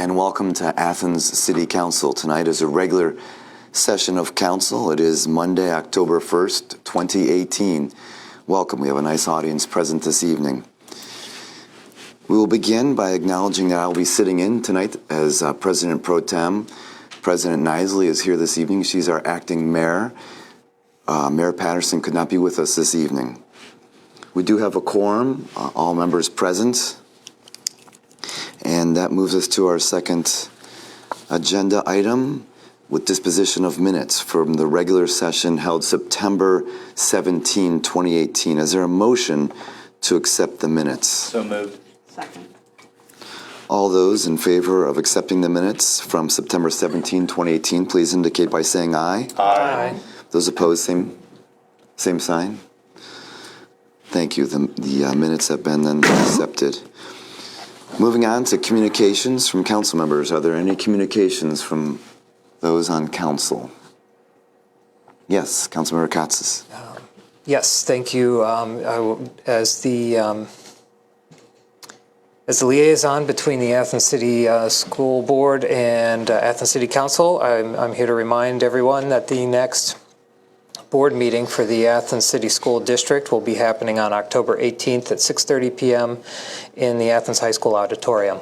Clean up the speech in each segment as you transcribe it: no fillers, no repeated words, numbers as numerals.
and welcome to Athens City Council. Tonight is a regular session of council. It is Monday, October 1st, 2018. Welcome. We have a nice audience present this evening. We will begin by acknowledging that I will be sitting in tonight as President Pro Tem. President Nisley is here this evening. She's our acting mayor. Mayor Patterson could not be with us this evening. We do have a quorum, all members present. And that moves us to our second agenda item with disposition of minutes from the regular session held September 17, 2018. Is there a motion to accept the minutes? So moved. Second. All those in favor of accepting the minutes from September 17, 2018, please indicate by saying aye. Aye. Those opposed, same sign. Thank you. The minutes have been then accepted. Moving on to communications from council members. Are there any communications from those on council? Yes, Councilmember Katsas. Yes, thank you. As the liaison between the Athens City School Board and Athens City Council, I'm here to remind everyone that the next board meeting for the Athens City School District will be happening on October 18th at 6:30 p.m. in the Athens High School auditorium.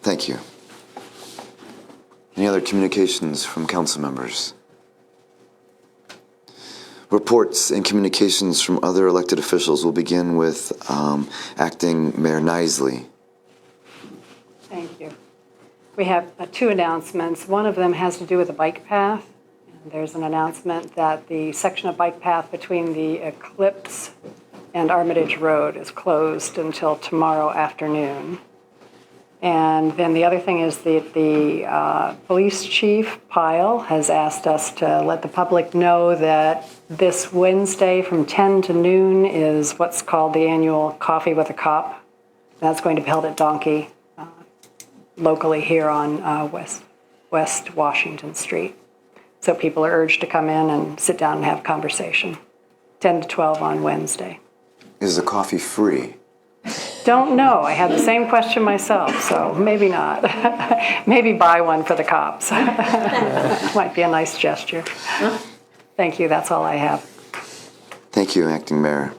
Thank you. Any other communications from council members? Reports and communications from other elected officials. We'll begin with Acting Mayor Nisley. Thank you. We have two announcements. One of them has to do with the bike path. And there's an announcement that the section of bike path between the Eclipse and Armitage Road is closed until tomorrow afternoon. And then the other thing is that the police chief, Pyle, has asked us to let the public know that this Wednesday from 10 to noon is what's called the annual Coffee with a Cop. That's going to be held at Donkey, locally here on West Washington Street. So people are urged to come in and sit down and have a conversation. 10 to 12 on Wednesday. Is the coffee free? Don't know. I had the same question myself, so maybe not. Maybe buy one for the cops. Might be a nice gesture. Thank you. That's all I have. Thank you, Acting Mayor.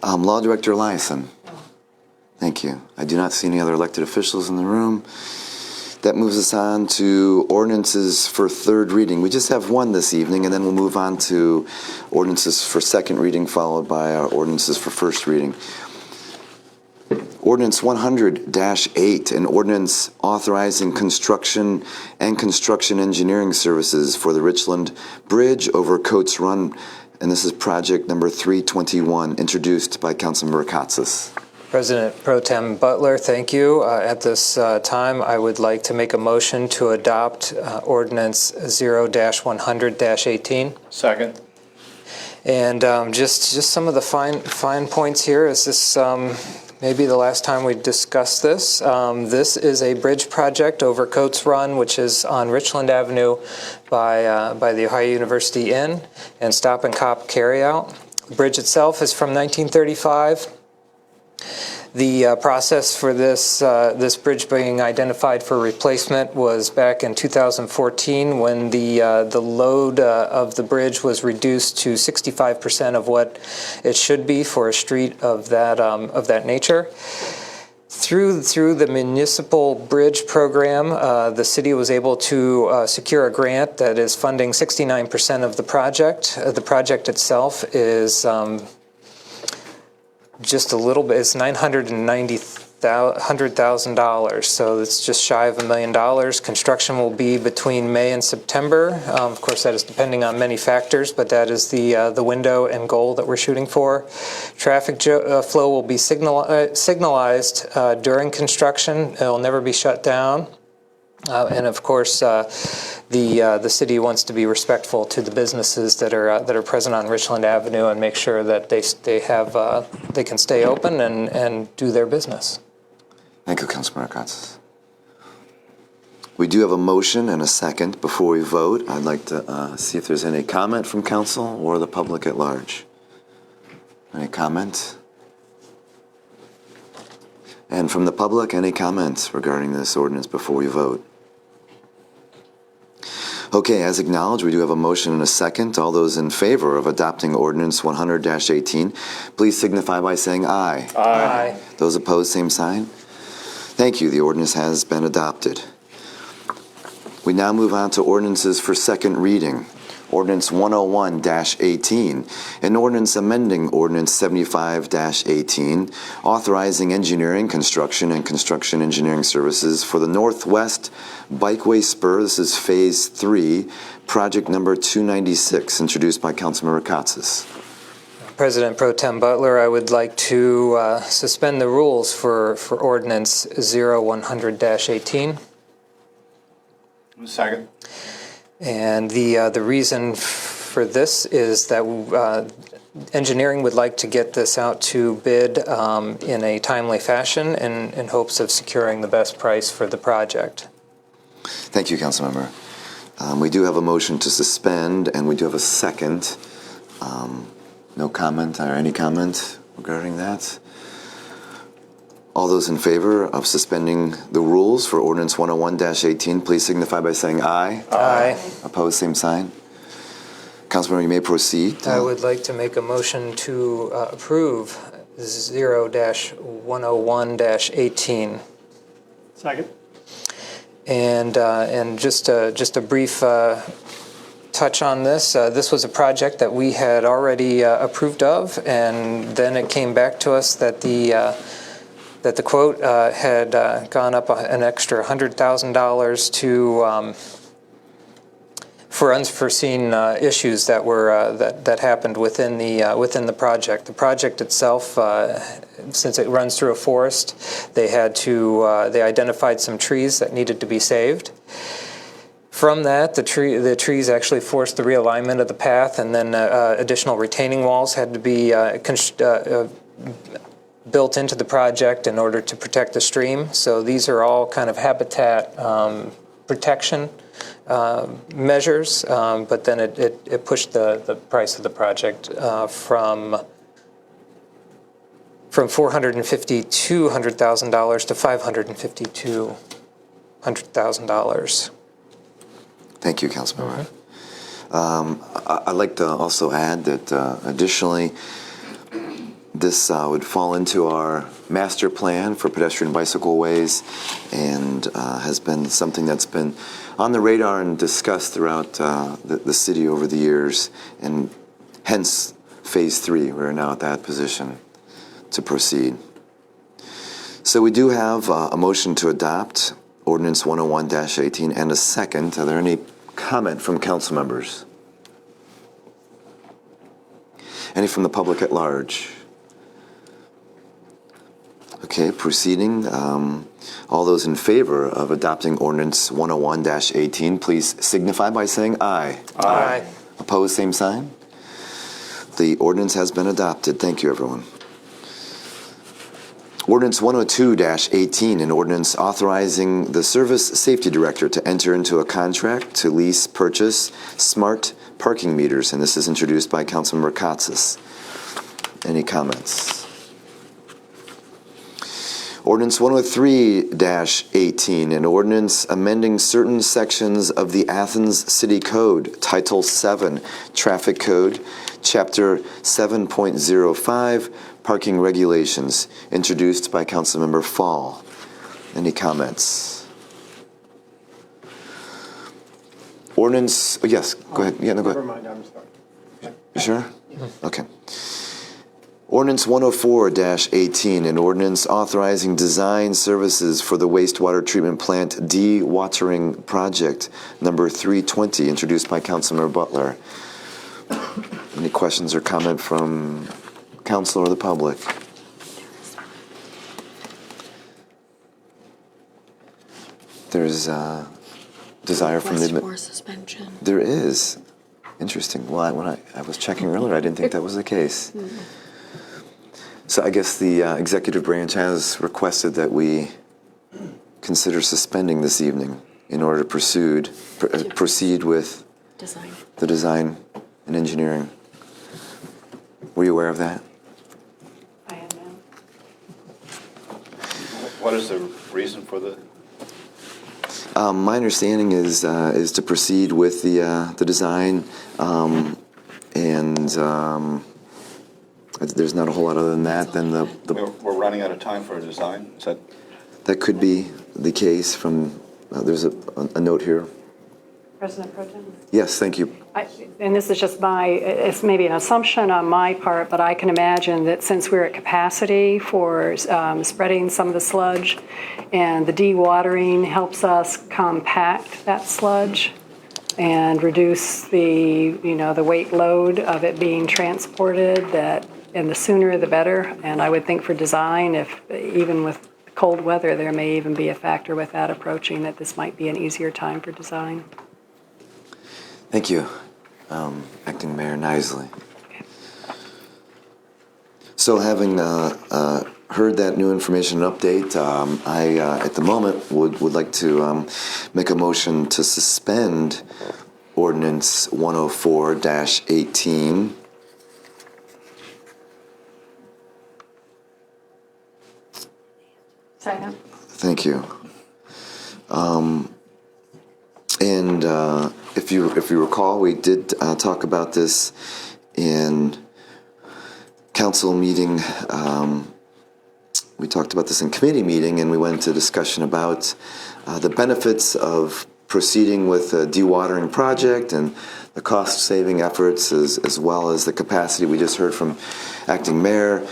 Law Director Eliason. Thank you. I do not see any other elected officials in the room. That moves us on to ordinances for third reading. We just have one this evening, and then we'll move on to ordinances for second reading, followed by our ordinances for first reading. Ordinance 100-8, an ordinance authorizing construction and construction engineering services for the Richland Bridge over Coates Run, and this is project number 321, introduced by Councilmember Katsas. President Pro Tem Butler, thank you. At this time, I would like to make a motion to adopt ordinance 0-100-18. Second. And just some of the fine points here. Is this maybe the last time we discussed this? This is a bridge project over Coates Run, which is on Richland Avenue by the Ohio University Inn and Stop and Cop Carryout. The bridge itself is from 1935. The process for this bridge being identified for replacement was back in 2014 when the load of the bridge was reduced to 65% of what it should be for a street of that nature. Through the municipal bridge program, the city was able to secure a grant that is funding 69% of the project. The project itself is just a little bit. It's $990,000, so it's just shy of $1 million. Construction will be between May and September. Of course, that is depending on many factors, but that is the window and goal that we're shooting for. Traffic flow will be signalized during construction. It'll never be shut down. And of course, the city wants to be respectful to the businesses that are present on Richland Avenue and make sure that they can stay open and do their business. Thank you, Councilmember Katsas. We do have a motion and a second. Before we vote, I'd like to see if there's any comment from council or the public at large. Any comment? And from the public, any comments regarding this ordinance before we vote? Okay, as acknowledged, we do have a motion and a second. All those in favor of adopting ordinance 100-18, please signify by saying aye. Aye. Those opposed, same sign. Thank you. The ordinance has been adopted. We now move on to ordinances for second reading. Ordinance 101-18, an ordinance amending Ordinance 75-18, authorizing engineering, construction, and construction engineering services for the Northwest Bikeway Spur. This is Phase 3, project number 296, introduced by Councilmember Katsas. President Pro Tem Butler, I would like to suspend the rules for ordinance 0100-18. Second. And the reason for this is that engineering would like to get this out to bid in a timely fashion in hopes of securing the best price for the project. Thank you, Councilmember. We do have a motion to suspend, and we do have a second. No comment or any comment regarding that? All those in favor of suspending the rules for ordinance 101-18, please signify by saying aye. Aye. Opposed, same sign. Councilmember, you may proceed. I would like to make a motion to approve 0-101-18. Second. And just a brief touch on this. This was a project that we had already approved of, and then it came back to us that the quote had gone up an extra $100,000 to for unforeseen issues that were that happened within the project. The project itself, since it runs through a forest, they identified some trees that needed to be saved. From that, the trees actually forced the realignment of the path, and then additional retaining walls had to be built into the project in order to protect the stream. So these are all kind of habitat protection measures, but then it pushed the price of the project from $452,000 to $552,000. Thank you, Councilmember. I'd like to also add that additionally, this would fall into our master plan for pedestrian bicycle ways, and has been something that's been on the radar and discussed throughout the city over the years, and hence Phase 3. We're now at that position to proceed. So we do have a motion to adopt Ordinance 101-18 and a second. Are there any comment from council members? Any from the public at large? Okay, proceeding. All those in favor of adopting Ordinance 101-18, please signify by saying aye. Aye. Opposed, same sign. The ordinance has been adopted. Thank you, everyone. Ordinance 102-18, an ordinance authorizing the Service Safety Director to enter into a contract to lease, purchase smart parking meters, and this is introduced by Councilmember Katsas. Any comments? Ordinance 103-18, an ordinance amending certain sections of the Athens City Code, Title 7, Traffic Code, Chapter 7.05, Parking Regulations, introduced by Councilmember Fall. Any comments? Ordinance, yes, go ahead. Yeah, no, go ahead. Never mind, I'm sorry. You sure? Okay. Ordinance 104-18, an ordinance authorizing design services for the wastewater treatment plant dewatering project number 320, introduced by Councilmember Butler. Any questions or comment from council or the public? There's a desire from the... for suspension. There is. Interesting. Well, when I was checking earlier, I didn't think that was the case. So I guess the executive branch has requested that we consider suspending this evening in order to proceed with Design. the design and engineering. Were you aware of that? I am now. What is the reason for the? My understanding is to proceed with the design, and there's not a whole lot other than that. Then We're running out of time for a design. Is that? that could be the case. From there's a note here. President Pro Tem? Yes, thank you. And this is just it's maybe an assumption on my part, but I can imagine that since we're at capacity for spreading some of the sludge, and the dewatering helps us compact that sludge and reduce the weight load of it being transported, and the sooner the better. And I would think for design, if even with cold weather, there may even be a factor with that approaching, that this might be an easier time for design. Thank you, Acting Mayor Nisley. So having heard that new information and update, I, at the moment, would like to make a motion to suspend Ordinance 104-18. Second. Thank you. And if you recall, we did talk about this in council meeting. We talked about this in committee meeting, and we went into discussion about the benefits of proceeding with a dewatering project and the cost-saving efforts, as well as the capacity. We just heard from Acting Mayor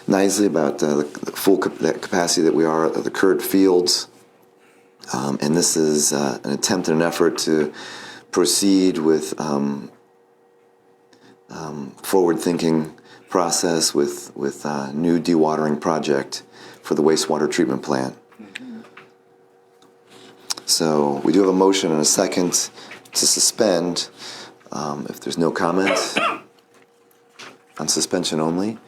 Nisley about the full capacity that we are at the Curd Fields. And this is an attempt and an effort to proceed with forward-thinking process with new dewatering project for the wastewater treatment plant. So we do have a motion and a second to suspend. If there's no comment on suspension only,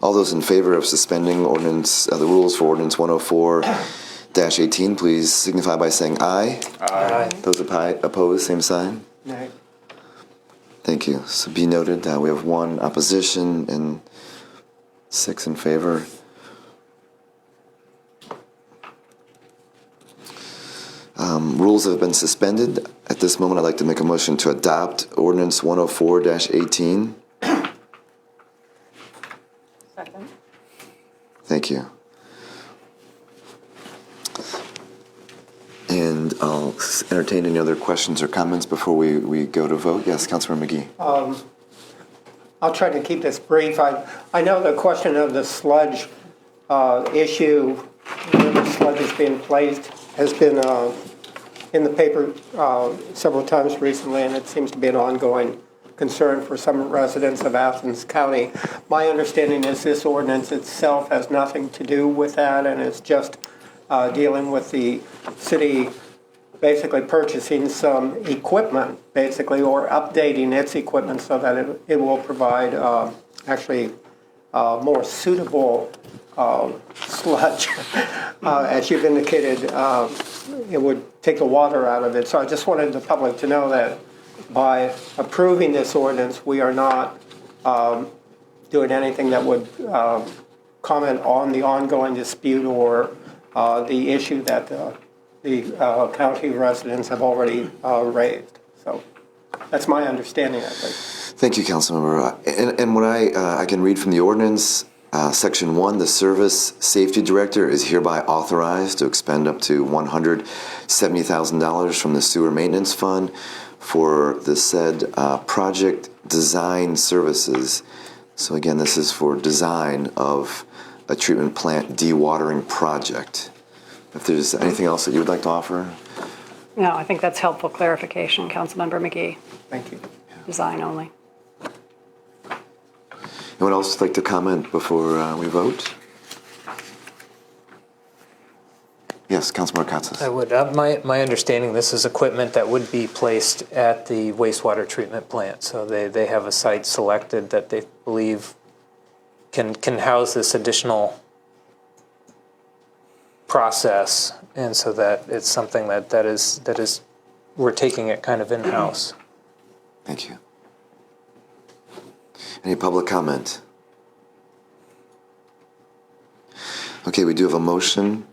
all those in favor of suspending the rules for Ordinance 104-18, please signify by saying aye. Aye. Those opposed, same sign. Nay. Thank you. So be noted, we have 1 opposition and 6 in favor. Rules have been suspended. At this moment, I'd like to make a motion to adopt Ordinance 104-18. Second. Thank you. And I'll entertain any other questions or comments before we go to vote. Yes, Councilor McGee. I'll try to keep this brief. I know the question of the sludge issue, where the sludge is being placed, has been in the paper several times recently, and it seems to be an ongoing concern for some residents of Athens County. My understanding is this ordinance itself has nothing to do with that, and it's just dealing with the city basically purchasing some equipment, basically, or updating its equipment so that it will provide more suitable sludge. As you've indicated, it would take the water out of it. So I just wanted the public to know that by approving this ordinance, we are not doing anything that would comment on the ongoing dispute or the issue that the county residents have already raised. So that's my understanding, I think. Thank you, Councilmember. And what I can read from the ordinance, Section 1, the Service Safety Director is hereby authorized to expend up to $170,000 from the Sewer Maintenance Fund for the said project design services. So again, this is for design of a treatment plant dewatering project. If there's anything else that you would like to offer? No, I think that's helpful clarification, Councilmember McGee. Thank you. Design only. Anyone else like to comment before we vote? Yes, Councilmember Katsas. I would. My understanding, this is equipment that would be placed at the wastewater treatment plant. So they have a site selected that they believe can house this additional process, and so that it's something that is we're taking it kind of in-house. Thank you. Any public comment? Okay, we do have a motion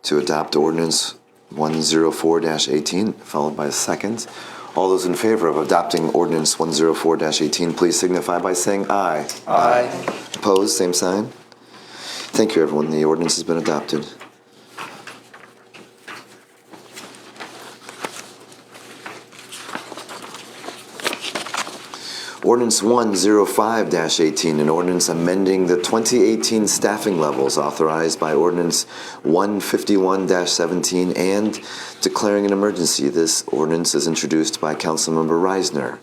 to adopt ordinance 104-18, followed by a second. All those in favor of adopting ordinance 104-18, please signify by saying aye. Aye. Opposed, same sign. Thank you, everyone. The ordinance has been adopted. Ordinance 105-18, an ordinance amending the 2018 staffing levels authorized by ordinance 151-17 and declaring an emergency. This ordinance is introduced by Councilmember Reisner.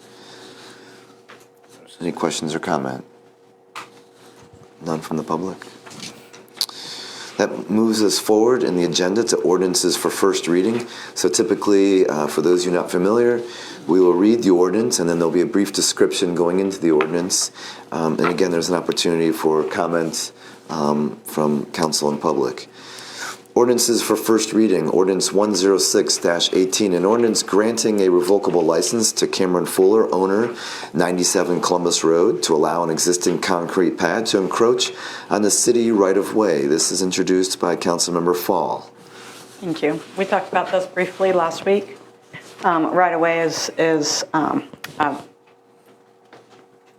Any questions or comment? None from the public? That moves us forward in the agenda to ordinances for first reading. So typically, for those of you not familiar, we will read the ordinance and then there'll be a brief description going into the ordinance. And again, there's an opportunity for comments from council and public. Ordinances for first reading. Ordinance 106-18, an ordinance granting a revocable license to Cameron Fuller, owner, 97 Columbus Road, to allow an existing concrete pad to encroach on the city right-of-way. This is introduced by Councilmember Fall. Thank you. We talked about this briefly last week. Right-of-way is a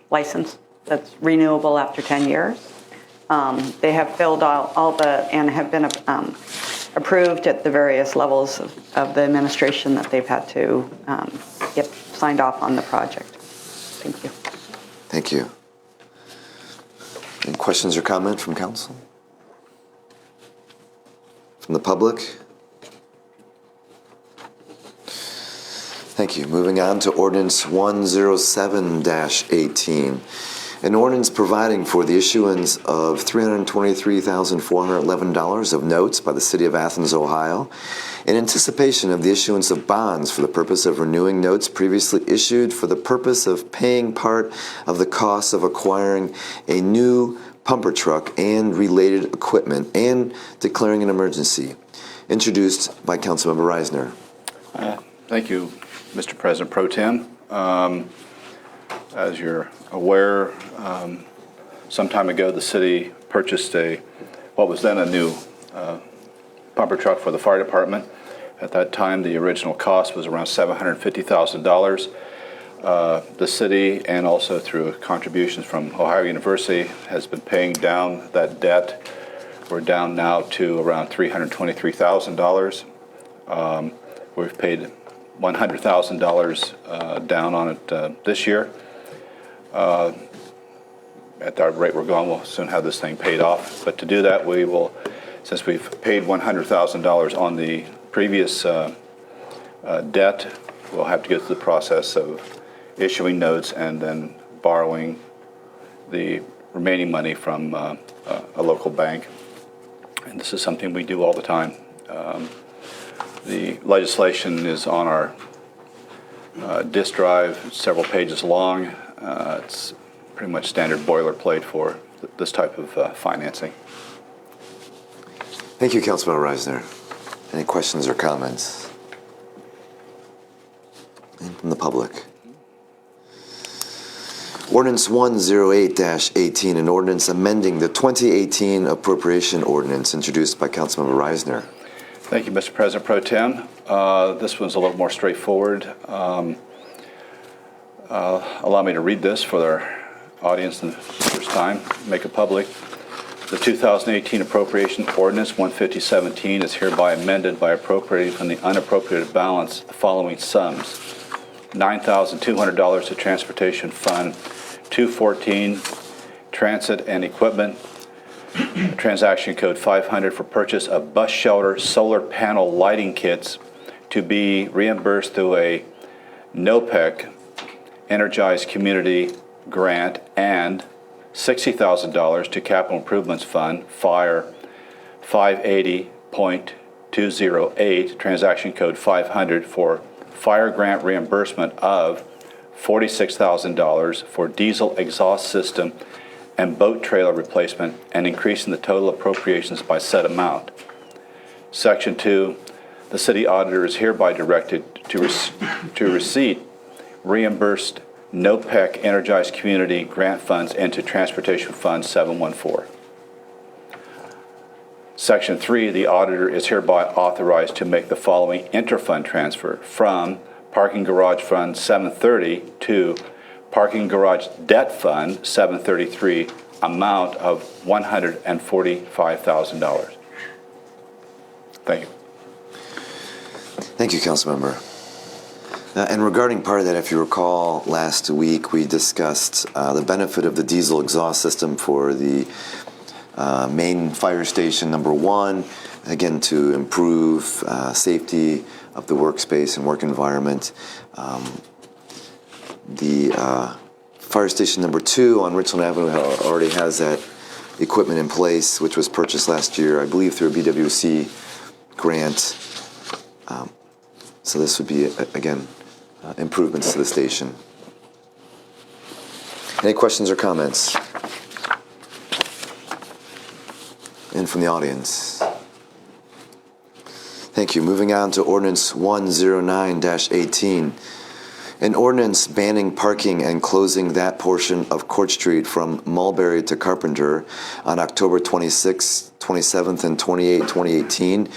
license that's renewable after 10 years. They have filled all the, and have been approved at the various levels of the administration that they've had to get signed off on the project. Thank you. Thank you. Any questions or comment from council? From the public? Thank you. Moving on to ordinance 107-18. An ordinance providing for the issuance of $323,411 of notes by the City of Athens, Ohio, in anticipation of the issuance of bonds for the purpose of renewing notes previously issued for the purpose of paying part of the cost of acquiring a new pumper truck and related equipment and declaring an emergency. Introduced by Councilmember Reisner. Thank you, Mr. President Pro Tem. As you're aware, some time ago the city purchased what was then a new pumper truck for the fire department. At that time, the original cost was around $750,000. The city, and also through contributions from Ohio University, has been paying down that debt. We're down now to around $323,000. We've paid $100,000 down on it this year. At the rate we're going, we'll soon have this thing paid off. But to do that, we will, since we've paid $100,000 on the previous debt, we'll have to go through the process of issuing notes and then borrowing the remaining money from a local bank. And this is something we do all the time. The legislation is on our disk drive, several pages long. It's pretty much standard boilerplate for this type of financing. Thank you, Councilmember Reisner. Any questions or comments? And from the public? Ordinance 108-18, an ordinance amending the 2018 appropriation ordinance, introduced by Councilmember Reisner. Thank you, Mr. President Pro Tem. This one's a little more straightforward. Allow me to read this for our audience the first time, make it public. The 2018 appropriation ordinance 150-17 is hereby amended by appropriating from the unappropriated balance the following sums: $9,200 to Transportation Fund 214, Transit and Equipment, transaction code 500 for purchase of bus shelter solar panel lighting kits to be reimbursed through a NOPEC Energized Community Grant, and $60,000 to Capital Improvements Fund, Fire 580.208, transaction code 500 for fire grant reimbursement of $46,000 for diesel exhaust system and boat trailer replacement, and increasing the total appropriations by said amount. Section 2, the city auditor is hereby directed to receipt reimbursed NOPEC Energized Community Grant funds into Transportation Fund 714. Section 3, the auditor is hereby authorized to make the following interfund transfer from Parking Garage Fund 730 to Parking Garage Debt Fund 733, amount of $145,000. Thank you. Thank you, Councilmember. And regarding part of that, if you recall, last week we discussed the benefit of the diesel exhaust system for the main fire station number 1, again to improve safety of the workspace and work environment. The fire station number 2 on Richland Avenue already has that equipment in place, which was purchased last year, I believe, through a BWC grant. So this would be, again, improvements to the station. Any questions or comments? And from the audience? Thank you. Moving on to Ordinance 109-18. An ordinance banning parking and closing that portion of Court Street from Mulberry to Carpenter on October 26th, 27th, and 28th, 2018,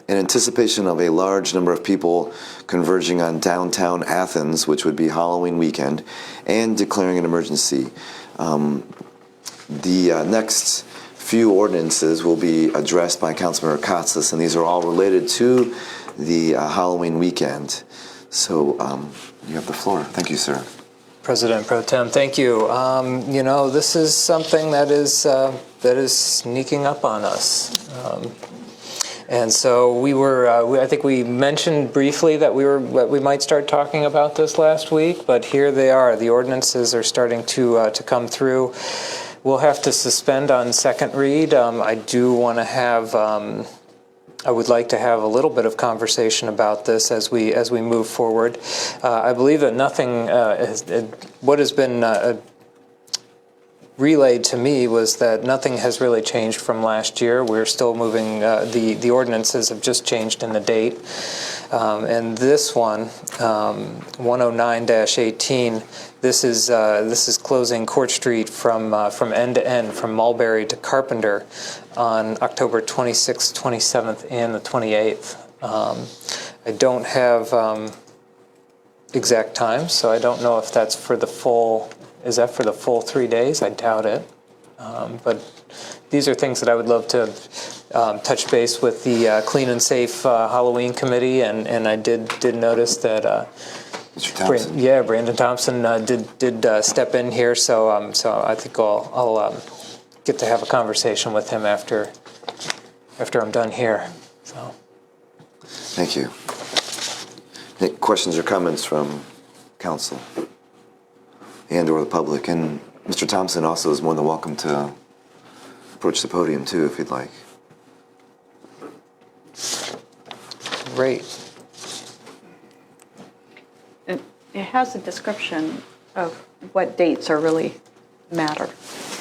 in anticipation of a large number of people converging on downtown Athens, which would be Halloween weekend, and declaring an emergency. The next few ordinances will be addressed by Councilmember Katsas, and these are all related to the Halloween weekend. So you have the floor. Thank you, sir. President Pro Tem, thank you. This is something that is sneaking up on us. And so I think we mentioned briefly that we might start talking about this last week, but here they are. The ordinances are starting to come through. We'll have to suspend on second read. I would like to have a little bit of conversation about this as we move forward. I believe that nothing, what has been relayed to me was that nothing has really changed from last year. We're still moving, the ordinances have just changed in the date. And this one, 109-18, this is closing Court Street from end to end, from Mulberry to Carpenter on October 26th, 27th, and the 28th. I don't have exact times, so I don't know if that's for the full. Is that for the full 3 days? I doubt it. But these are things that I would love to touch base with the Clean and Safe Halloween Committee, and I did notice that Mr. Thompson. Brandon Thompson did step in here, so I think I'll get to have a conversation with him after I'm done here. So. Thank you. Any questions or comments from council and or the public? And Mr. Thompson also is more than welcome to approach the podium too, if you'd like. Great. It has a description of what dates are really matter.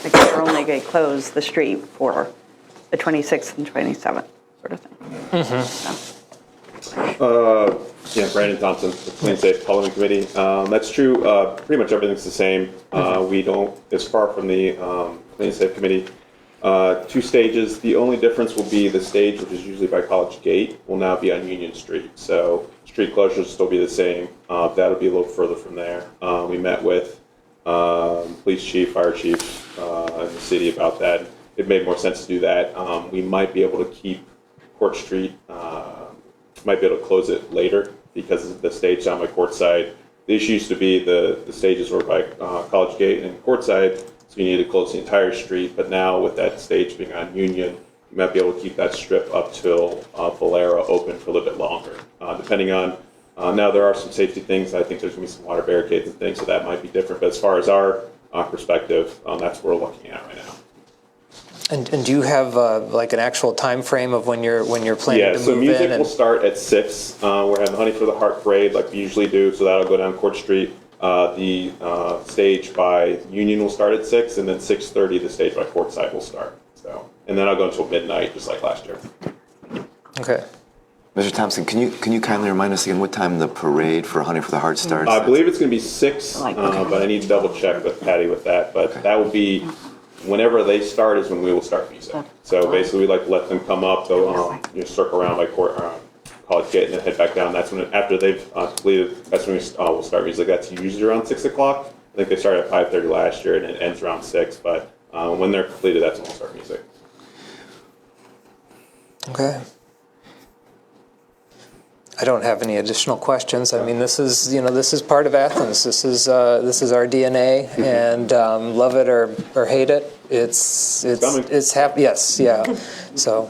Like they're only going to close the street for the 26th and 27th, sort of thing. Mm-hmm. So. Brandon Thompson, the Clean Safe Halloween Committee. That's true. Pretty much everything's the same. We don't, as far from the Clean Safe Committee, 2 stages. The only difference will be the stage, which is usually by College Gate, will now be on Union Street. So street closures will still be the same. That'll be a little further from there. We met with police chief, fire chief, in the city about that. It made more sense to do that. We might be able to keep Court Street, might be able to close it later because the stage down by Courtside. The issue used to be the stages were by College Gate and Courtside, so you need to close the entire street. But now with that stage being on Union, you might be able to keep that strip up till Valera open for a little bit longer. Depending on, now there are some safety things. I think there's going to be some water barricades and things, so that might be different. But as far as our perspective, that's what we're looking at right now. And do you have like an actual time frame of when you're planning to move in? Yeah, so music will start at 6. We're having the Honey for the Heart parade like we usually do, so that'll go down Court Street. The stage by Union will start at 6, and then 6:30 the stage by Courtside will start. So, and then I'll go until midnight, just like last year. Okay. Mr. Thompson, can you kindly remind us again what time the parade for Honey for the Heart starts? I believe it's going to be 6, but I need to double check with Patty with that. But that will be whenever they start is when we will start music. So basically, we like to let them come up, they'll circle around by College Gate and then head back down. That's when, after they've completed, that's when we'll start music. That's usually around 6 o'clock. I think they started at 5:30 last year and it ends around 6, but when they're completed, that's when we'll start music. Okay. I don't have any additional questions. I mean, this is part of Athens. This is our DNA, and love it or hate it, it's happy. Yes, yeah. So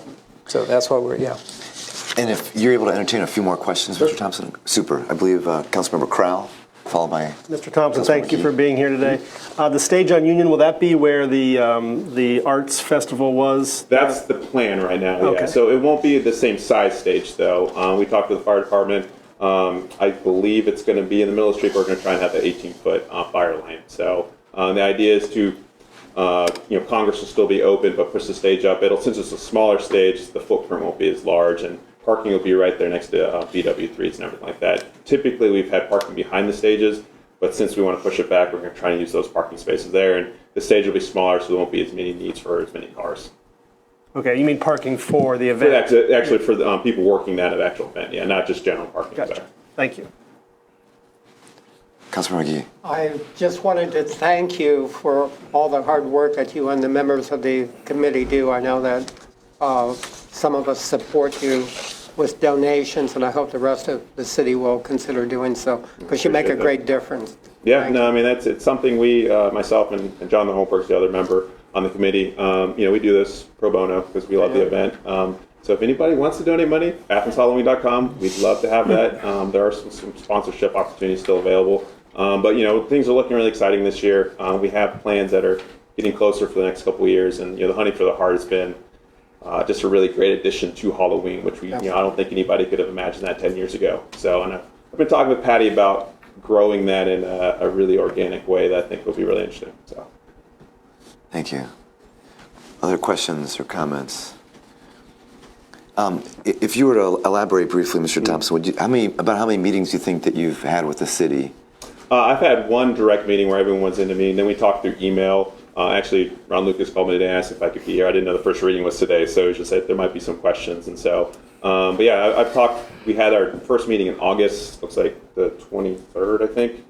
that's what we're And if you're able to entertain a few more questions, Mr. Thompson, super. I believe Councilmember Crowell, followed by Mr. Thompson, thank you for being here today. The stage on Union, will that be where the arts festival was? That's the plan right now, Okay. yeah. So it won't be the same size stage, though. We talked to the fire department. I believe it's going to be in the middle of the street. We're going to try and have the 18-foot fire lane. So the idea is to, Congress will still be open, but push the stage up. Since it's a smaller stage, the footprint won't be as large, and parking will be right there next to BW3s and everything like that. Typically, we've had parking behind the stages, but since we want to push it back, we're going to try and use those parking spaces there, and the stage will be smaller, so there won't be as many needs for as many cars. Okay, you mean parking for the event? Actually, for the people working that at actual event, yeah, not just general parking. Gotcha. There. Thank you. Councilmember McGee. I just wanted to thank you for all the hard work that you and the members of the committee do. I know that some of us support you with donations, and I hope the rest of the city will consider doing so, because you make a great difference. Yeah, no, I mean, it's something we, myself and John the Homeworks, the other member on the committee, we do this pro bono because we love the event. So if anybody wants to donate money, AthensHalloween.com, we'd love to have that. There are some sponsorship opportunities still available. But, things are looking really exciting this year. We have plans that are getting closer for the next couple of years. And, the Honey for the Heart has been just a really great addition to Halloween, which I don't think anybody could have imagined that 10 years ago. So, and I've been talking with Patty about growing that in a really organic way that I think will be really interesting. So, Thank you. Other questions or comments? If you were to elaborate briefly, Mr. Thompson, how many meetings do you think that you've had with the city? I've had one direct meeting where everyone's into me, and then we talked through email. Actually, Ron Lucas called me today and asked if I could be here. I didn't know the first reading was today, so he just said there might be some questions. And so, but yeah, I've talked. We had our first meeting in August, looks like the 23rd, I think.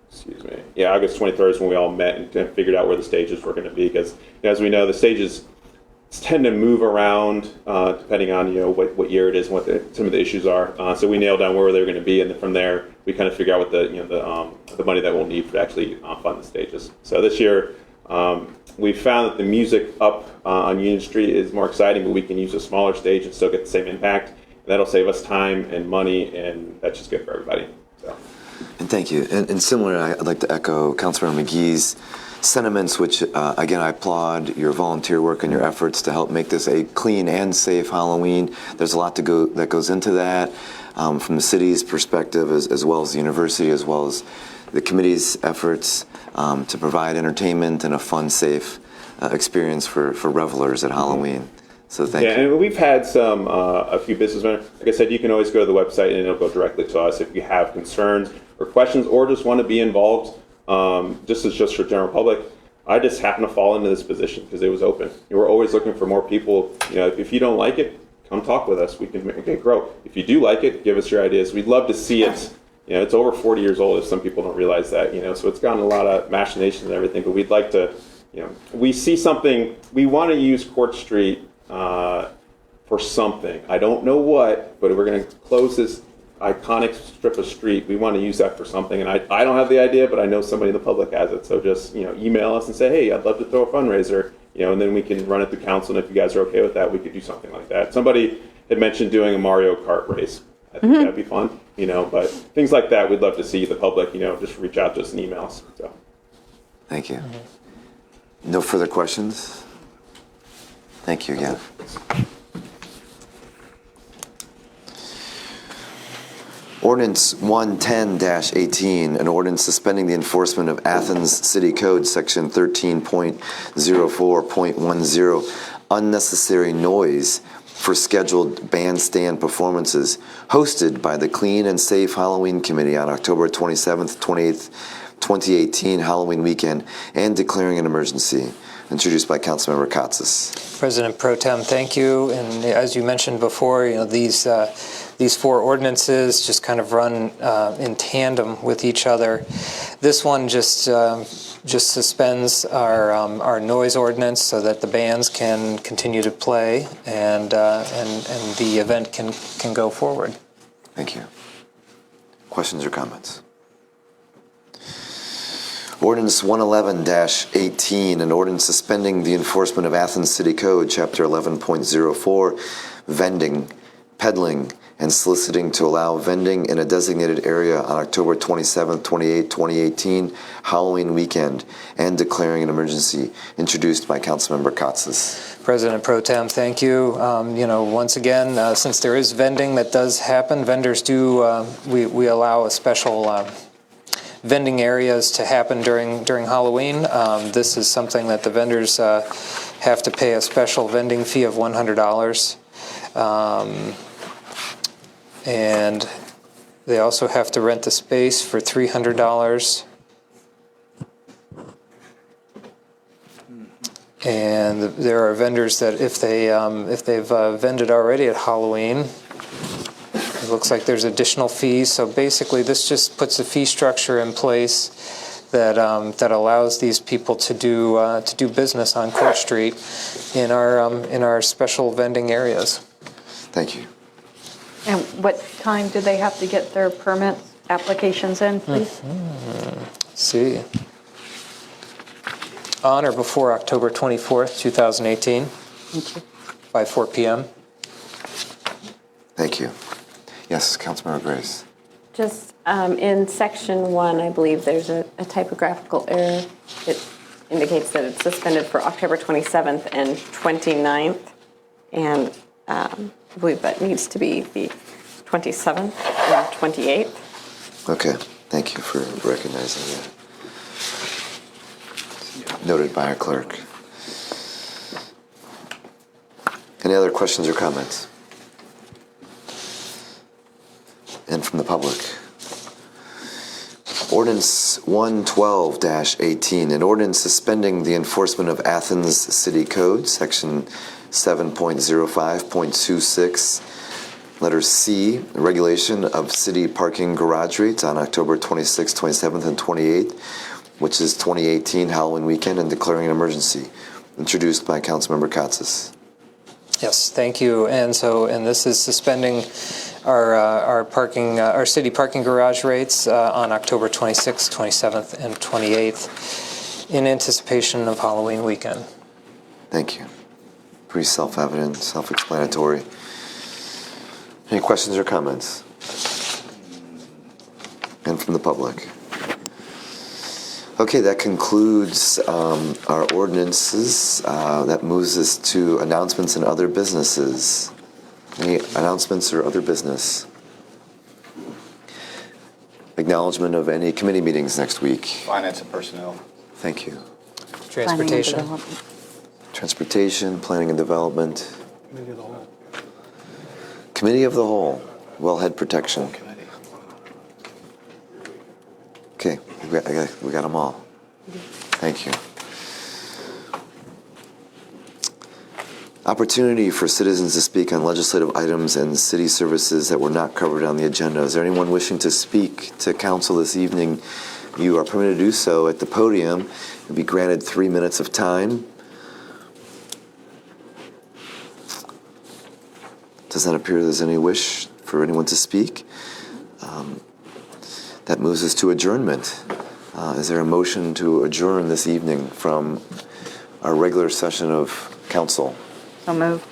Excuse me. Yeah, August 23rd is when we all met and figured out where the stages were going to be, because as we know, the stages tend to move around depending on what year it is and what some of the issues are. So we nailed down where they were going to be, and then from there we kind of figure out what the money that we'll need to actually fund the stages. So this year we found that the music up on Union Street is more exciting, but we can use a smaller stage and still get the same impact. And that'll save us time and money, and that's just good for everybody. So. And thank you. And similar, I'd like to echo Councilmember McGee's sentiments, which, again, I applaud your volunteer work and your efforts to help make this a clean and safe Halloween. There's a lot that goes into that from the city's perspective, as well as the university, as well as the committee's efforts to provide entertainment and a fun, safe experience for revelers at Halloween. So thank you. Yeah, and we've had a few businessmen. Like I said, you can always go to the website and it'll go directly to us if you have concerns or questions or just want to be involved. Just for general public, I just happened to fall into this position because it was open. We're always looking for more people. If you don't like it, come talk with us. We can make it grow. If you do like it, give us your ideas. We'd love to see it. It's over 40 years old. If some people don't realize that, so it's gotten a lot of machinations and everything. But we'd like to, we see something. We want to use Court Street for something. I don't know what, but we're going to close this iconic strip of street. We want to use that for something, and I don't have the idea, but I know somebody in the public has it. So just email us and say, hey, I'd love to throw a fundraiser, and then we can run it through council. And if you guys are okay with that, we could do something like that. Somebody had mentioned doing a Mario Kart race. I think that'd be fun, but things like that, we'd love to see the public, just reach out to us in emails. So, Thank you. No further questions? Thank you again. Ordinance 110-18, an ordinance suspending the enforcement of Athens City Code Section 13.04.10, unnecessary noise for scheduled bandstand performances hosted by the Clean and Safe Halloween Committee on October 27th, 28th, 2018 Halloween weekend, and declaring an emergency. introduced by Councilmember Katsas. President Pro Tem, thank you. And as you mentioned before, these four ordinances just kind of run in tandem with each other. This one just suspends our noise ordinance so that the bands can continue to play and the event can go forward. Thank you. Questions or comments? Ordinance 111-18, an ordinance suspending the enforcement of Athens City Code, Chapter 11.04, vending, peddling, and soliciting to allow vending in a designated area on October 27, 28, 2018, Halloween weekend, and declaring an emergency, introduced by Councilmember Katsas. President Pro Tem, thank you. Once again, since there is vending that does happen, vendors do, we allow a special vending areas to happen during Halloween. This is something that the vendors have to pay a special vending fee of $100. And they also have to rent the space for $300. And there are vendors that if they've vended already at Halloween, it looks like there's additional fees. So basically, this just puts a fee structure in place that allows these people to do business on Court Street in our special vending areas. Thank you. And what time do they have to get their permit applications in, please? Let's see. On or before October 24th, 2018. Thank you. By 4 p.m. Thank you. Yes, Councilmember Grace. Just in section 1, I believe there's a typographical error. It indicates that it's suspended for October 27th and 29th, and I believe that needs to be the 27th and 28th. Okay, thank you for recognizing that. Noted by our clerk. Any other questions or comments? And from the public. Ordinance 112-18, an ordinance suspending the enforcement of Athens City Code, Section 7.05.26, letter C, regulation of city parking garage rates on October 26th, 27th, and 28th, which is 2018 Halloween weekend, and declaring an emergency, introduced by Councilmember Katsas. Yes, thank you. And this is suspending our city parking garage rates on October 26th, 27th, and 28th in anticipation of Halloween weekend. Thank you. Pretty self-evident, self-explanatory. Any questions or comments? And from the public? Okay, that concludes our ordinances. That moves us to announcements and other businesses. Any announcements or other business? Acknowledgement of any committee meetings next week. Finance and personnel. Thank you. Transportation. Transportation, planning and development. Committee of the Whole. Wellhead protection. Okay, we got them all. Thank you. Opportunity for citizens to speak on legislative items and city services that were not covered on the agenda. Is there anyone wishing to speak to council this evening? You are permitted to do so at the podium. You'll be granted 3 minutes of time. Does not appear there's any wish for anyone to speak. That moves us to adjournment. Is there a motion to adjourn this evening from our regular session of council? So moved.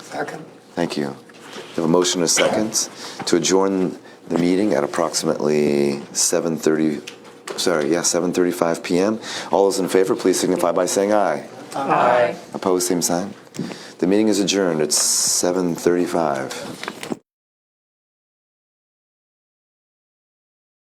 Second. Thank you. We have a motion and a second to adjourn the meeting at approximately 7:35 p.m. All those in favor, please signify by saying aye. Aye. Opposed, same sign. The meeting is adjourned at 7:35.